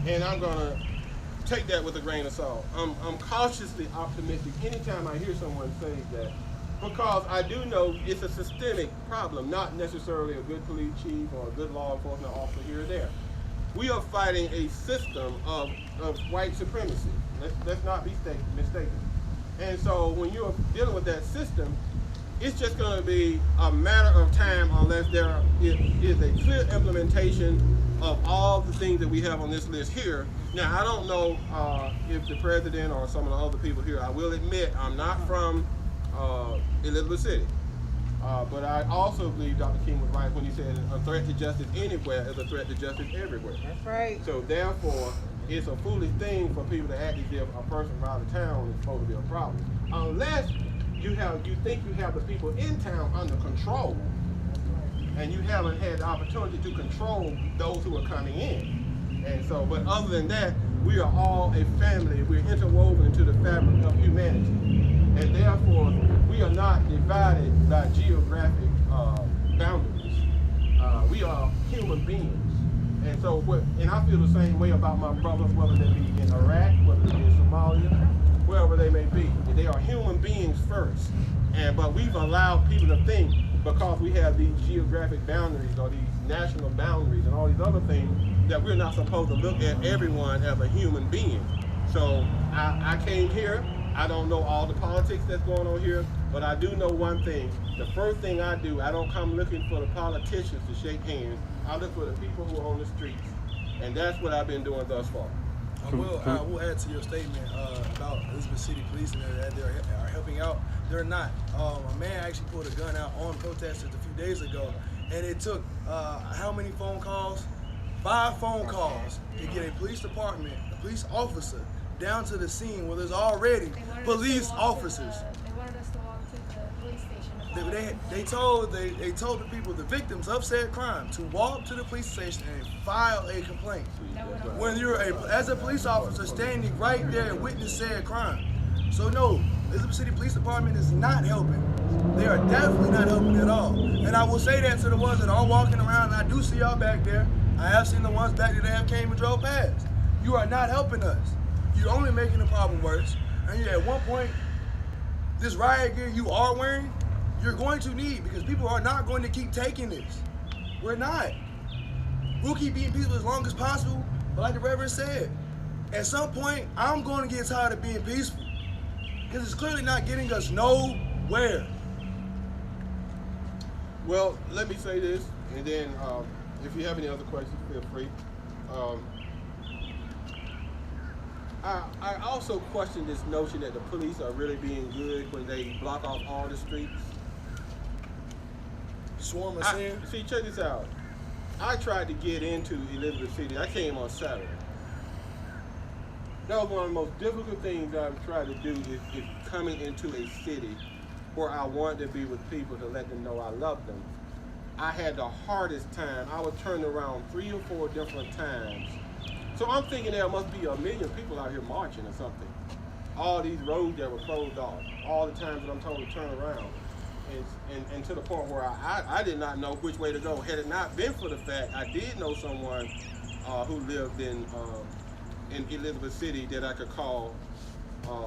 and I'm going to take that with a grain of salt. I'm cautiously optimistic anytime I hear someone say that, because I do know it's a systemic problem, not necessarily a good police chief or a good law enforcement officer here or there. We are fighting a system of white supremacy. Let's not be mistaken. And so when you're dealing with that system, it's just going to be a matter of time unless there is a clear implementation of all the things that we have on this list here. Now, I don't know if the president or some of the other people here, I will admit, I'm not from Elizabeth City. But I also believe Dr. King was right when he said a threat to justice anywhere is a threat to justice everywhere. That's right. So therefore, it's a foolish thing for people to act as if a person from out of town is supposed to be a problem. Unless you think you have the people in town under control, and you haven't had the opportunity to control those who are coming in. And so, but other than that, we are all a family. We're interwoven into the fabric of humanity. And therefore, we are not divided by geographic boundaries. We are human beings. And so, and I feel the same way about my brothers, whether they be in Iraq, whether they be in Somalia, wherever they may be. They are human beings first. But we've allowed people to think, because we have these geographic boundaries or these national boundaries and all these other things, that we're not supposed to look at everyone as a human being. So I came here. I don't know all the politics that's going on here, but I do know one thing. The first thing I do, I don't come looking for the politicians to shake hands. I look for the people who are on the streets. And that's what I've been doing thus far. I will add to your statement about Elizabeth City Police and that they are helping out. They're not. A man actually pulled a gun out on protesters a few days ago, and it took how many phone calls? 5 phone calls to get a police department, a police officer, down to the scene where there's already police officers. They wanted us to walk to the police station. They told the people, the victims of said crime, to walk to the police station and file a complaint. When you're as a police officer standing right there and witness said crime. So no, Elizabeth City Police Department is not helping. They are definitely not helping at all. And I will say that to the ones that are walking around, and I do see y'all back there. I have seen the ones back there that have came and drove past. You are not helping us. You're only making the problem worse. And you, at one point, this riot gear you are wearing, you're going to need, because people are not going to keep taking this. We're not. We'll keep being peaceful as long as possible, but like the Reverend said, at some point, I'm going to get tired of being peaceful, because it's clearly not getting us nowhere. Well, let me say this, and then if you have any other questions, feel free. I also question this notion that the police are really being good when they block off all the streets. swarm us in. See, check this out. I tried to get into Elizabeth City. I came on Saturday. That was one of the most difficult things I've tried to do is coming into a city where I wanted to be with people to let them know I love them. I had the hardest time. I was turned around 3 or 4 different times. So I'm thinking there must be 1 million people out here marching or something. All these roads that were closed off, all the times that I'm told to turn around. And to the point where I did not know which way to go. Had it not been for the fact I did know someone who lived in Elizabeth City that I could call,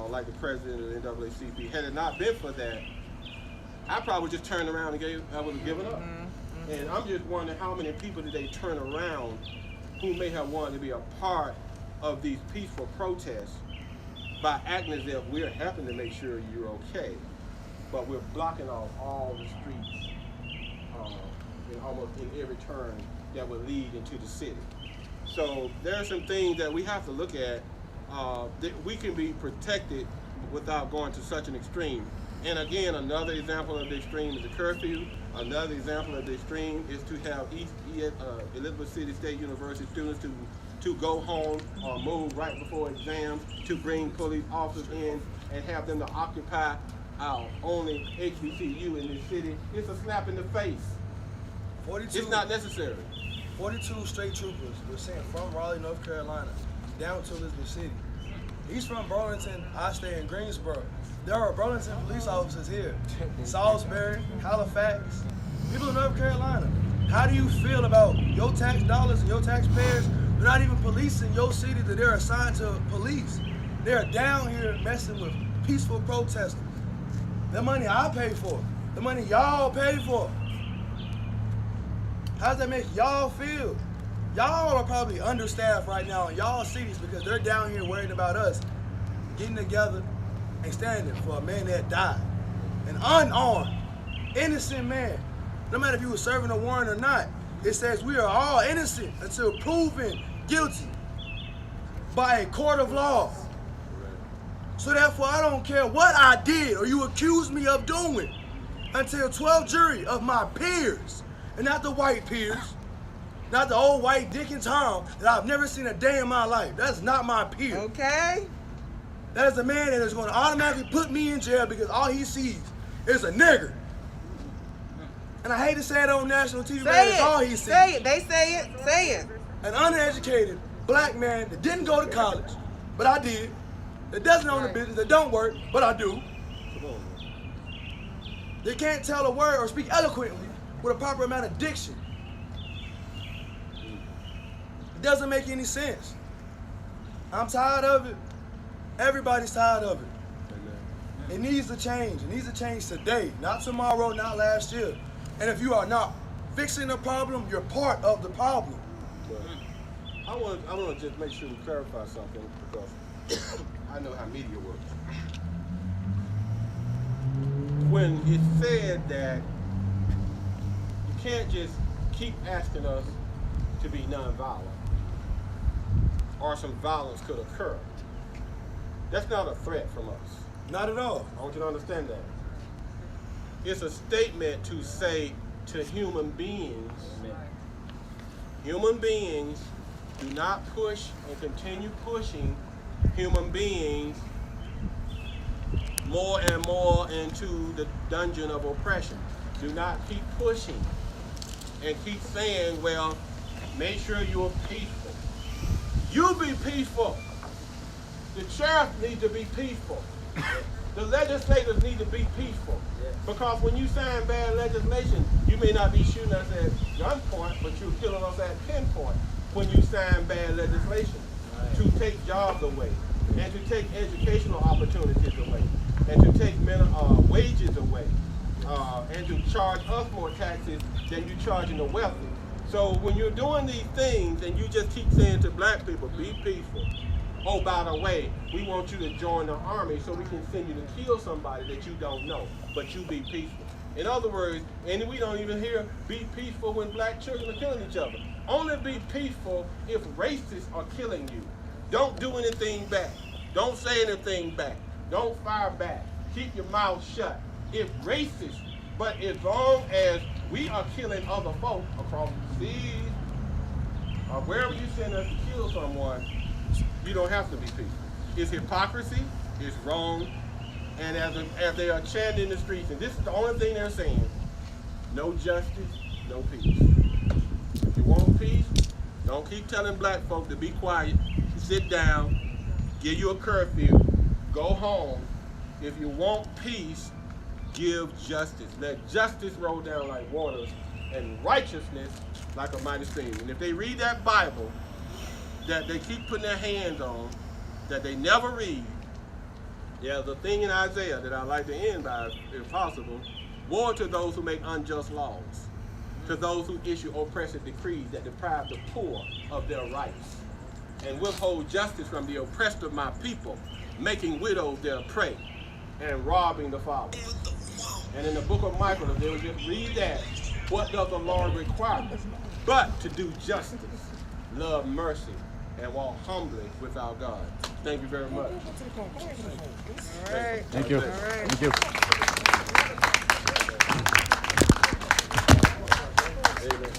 like the president of the NAACP. Had it not been for that, I probably just turned around and I would have given up. And I'm just wondering how many people did they turn around who may have wanted to be a part of these peaceful protests by acting as if we're helping to make sure you're okay, but we're blocking off all the streets in almost in every turn that would lead into the city. So there are some things that we have to look at that we can be protected without going to such an extreme. And again, another example of the extreme is the curfew. Another example of the extreme is to have Elizabeth City State University students to go home or move right before exams, to bring police officers in and have them to occupy our only HBCU in this city. It's a slap in the face. 42, it's not necessary. 42 straight troopers were sent from Raleigh, North Carolina, down to Elizabeth City. He's from Burlington. I stay in Greensboro. There are Burlington police officers here, Salisbury, Halifax, people in North Carolina. How do you feel about your tax dollars and your taxpayers? They're not even policing your city that they're assigned to police. They're down here messing with peaceful protesters. The money I pay for, the money y'all pay for. How does that make y'all feel? Y'all are probably understaffed right now in y'all cities because they're down here worried about us getting together and standing for a man that died. An unarmed, innocent man. No matter if you were serving a warrant or not, it says we are all innocent until proven guilty by a court of law. So therefore, I don't care what I did or you accuse me of doing until 12 jury of my peers, and not the white peers, not the old white Dick and Tom that I've never seen a day in my life. That's not my peer. Okay. That is a man that is going to automatically put me in jail because all he sees is a nigger. And I hate to say it on national TV, but that's all he sees. Say it. They say it. Say it. An uneducated black man that didn't go to college, but I did. That doesn't own a business, that don't work, but I do. They can't tell a word or speak eloquently with a proper amount of diction. It doesn't make any sense. I'm tired of it. Everybody's tired of it. It needs to change. It needs to change today, not tomorrow, not last year. And if you are not fixing the problem, you're part of the problem. I want to just make sure we clarify something because I know how media works. When it's said that you can't just keep asking us to be nonviolent or some violence could occur, that's not a threat from us. Not at all. I want you to understand that. It's a statement to say to human beings, human beings do not push and continue pushing human beings more and more into the dungeon of oppression. Do not keep pushing and keep saying, well, make sure you're peaceful. You be peaceful. The sheriff needs to be peaceful. The legislators need to be peaceful. Because when you sign bad legislation, you may not be shooting us at gunpoint, but you're killing us at pinpoint when you sign bad legislation to take jobs away, and to take educational opportunities away, and to take wages away, and to charge us more taxes than you're charging the wealthy. So when you're doing these things and you just keep saying to black people, be peaceful. Oh, by the way, we want you to join the army so we can send you to kill somebody that you don't know, but you be peaceful. In other words, and we don't even hear be peaceful when black children are killing each other. Only be peaceful if racists are killing you. Don't do anything back. Don't say anything back. Don't fire back. Keep your mouth shut. If racists But as long as we are killing other folk across the seas, or wherever you send us to kill someone, you don't have to be peaceful. It's hypocrisy, it's wrong, and as they are chanting in the streets, and this is the only thing they're saying, no justice, no peace. If you want peace, don't keep telling black folk to be quiet, sit down, give you a curfew, go home. If you want peace, give justice. Let justice roll down like waters and righteousness like a mighty stream. And if they read that Bible that they keep putting their hands on, that they never read, there's a thing in Isaiah that I like to end by, if possible. Woe to those who make unjust laws, to those who issue oppressive decrees that deprive the poor of their rights, and withhold justice from the oppressed of my people, making widows their prey, and robbing the fatherless. And in the book of Michael, if they would just read that, what does the Lord require? But to do justice, love mercy, and walk humbly with our God. Thank you very much. All right. Thank you. All right. Thank you. Amen.